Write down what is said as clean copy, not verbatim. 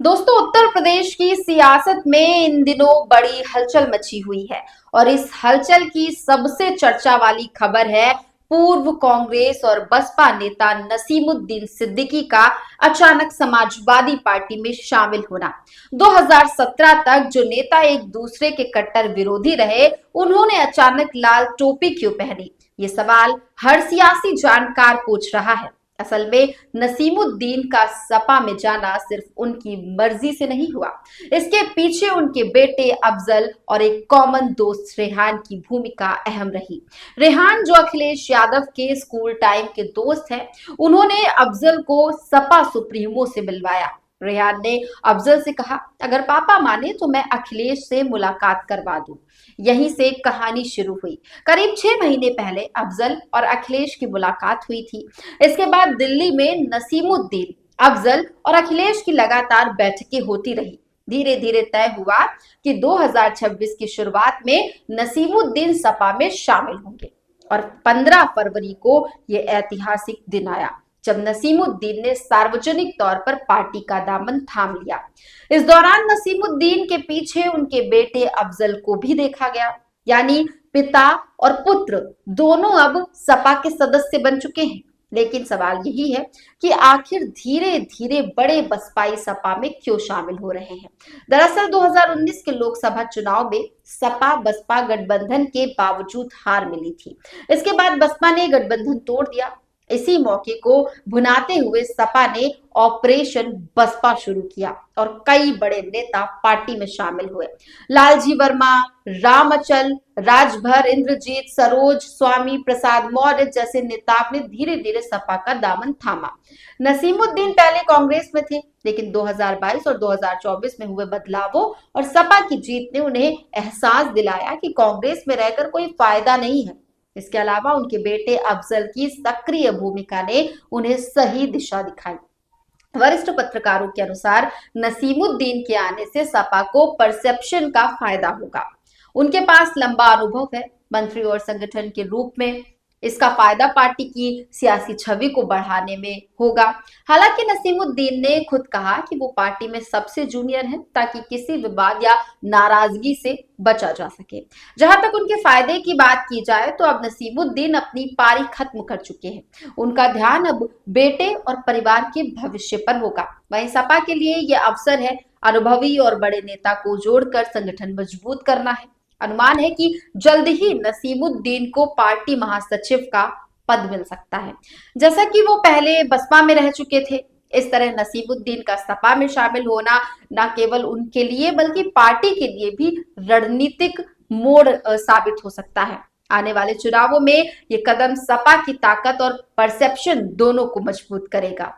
दोस्तों, उत्तर प्रदेश की सियासत में इन दिनों बड़ी हलचल मची हुई है और इस हलचल की सबसे चर्चा वाली खबर है पूर्व कांग्रेस और बसपा नेता नसीमुद्दीन सिद्दीकी का अचानक समाजवादी पार्टी में शामिल होना। 2017 तक जो नेता एक दूसरे के कट्टर विरोधी रहे, उन्होंने अचानक लाल टोपी क्यों पहनी? ये सवाल हर सियासी जानकार पूछ रहा है। असल में नसीमुद्दीन का सपा में जाना सिर्फ उनकी मर्जी से नहीं हुआ। इसके पीछे उनके बेटे अफजल और एक कॉमन दोस्त रेहान की भूमिका अहम रही। रेहान, जो अखिलेश यादव के स्कूल टाइम के दोस्त हैं, उन्होंने अफजल को सपा सुप्रीमो से मिलवाया। रेहान ने अफजल से कहा, अगर पापा माने तो मैं अखिलेश से मुलाकात करवा दूं। यहीं से कहानी शुरू हुई। करीब 6 महीने पहले अफजल और अखिलेश की मुलाकात हुई थी। इसके बाद दिल्ली में नसीमुद्दीन, अफजल और अखिलेश की लगातार बैठकें होती रही। धीरे धीरे तय हुआ कि 2026 की शुरुआत में नसीमुद्दीन सपा में शामिल होंगे और 15 फरवरी को यह ऐतिहासिक दिन आया जब नसीमुद्दीन ने सार्वजनिक तौर पर पार्टी का दामन थाम लिया। इस दौरान नसीमुद्दीन के पीछे उनके बेटे अफजल को भी देखा गया। यानी पिता और पुत्र दोनों अब सपा के सदस्य बन चुके हैं। लेकिन सवाल यही है कि आखिर धीरे धीरे बड़े बसपाई सपा में क्यों शामिल हो रहे हैं? दरअसल 2019 के लोकसभा चुनाव में सपा बसपा गठबंधन के बावजूद हार मिली थी। इसके बाद बसपा ने गठबंधन तोड़ दिया। इसी मौके को भुनाते हुए सपा ने ऑपरेशन बसपा शुरू किया और कई बड़े नेता पार्टी में शामिल हुए। लालजी वर्मा, राम अचल, राजभर, इंद्रजीत, सरोज, स्वामी प्रसाद मौर्य जैसे नेताओं ने धीरे धीरे सपा का दामन थामा। नसीमुद्दीन पहले कांग्रेस में थे, लेकिन 2022 और 2024 में हुए बदलावों और सपा की जीत ने उन्हें एहसास दिलाया कि कांग्रेस में रहकर कोई फायदा नहीं है। इसके अलावा उनके बेटे अफजल की सक्रिय भूमिका ने उन्हें सही दिशा दिखाई। वरिष्ठ पत्रकारों के अनुसार नसीमुद्दीन के आने से सपा को परसेप्शन का फायदा होगा। उनके पास लंबा अनुभव है मंत्री और संगठन के रूप में। इसका फायदा पार्टी की सियासी छवि को बढ़ाने में होगा। हालांकि नसीमुद्दीन ने खुद कहा कि वो पार्टी में सबसे जूनियर हैं, ताकि किसी विवाद या नाराजगी से बचा जा सके। जहां तक उनके फायदे की बात की जाए तो अब नसीमुद्दीन अपनी पारी खत्म कर चुके हैं। उनका ध्यान अब बेटे और परिवार के भविष्य पर होगा। वहीं सपा के लिए यह अवसर है अनुभवी और बड़े नेता को जोड़कर संगठन मजबूत करना है। अनुमान है कि जल्द ही नसीमुद्दीन को पार्टी महासचिव का पद मिल सकता है, जैसा कि वो पहले बसपा में रह चुके थे। इस तरह नसीमुद्दीन का सपा में शामिल होना न केवल उनके लिए बल्कि पार्टी के लिए भी रणनीतिक मोड़ साबित हो सकता है। आने वाले चुनावों में ये कदम सपा की ताकत और परसेप्शन दोनों को मजबूत करेगा।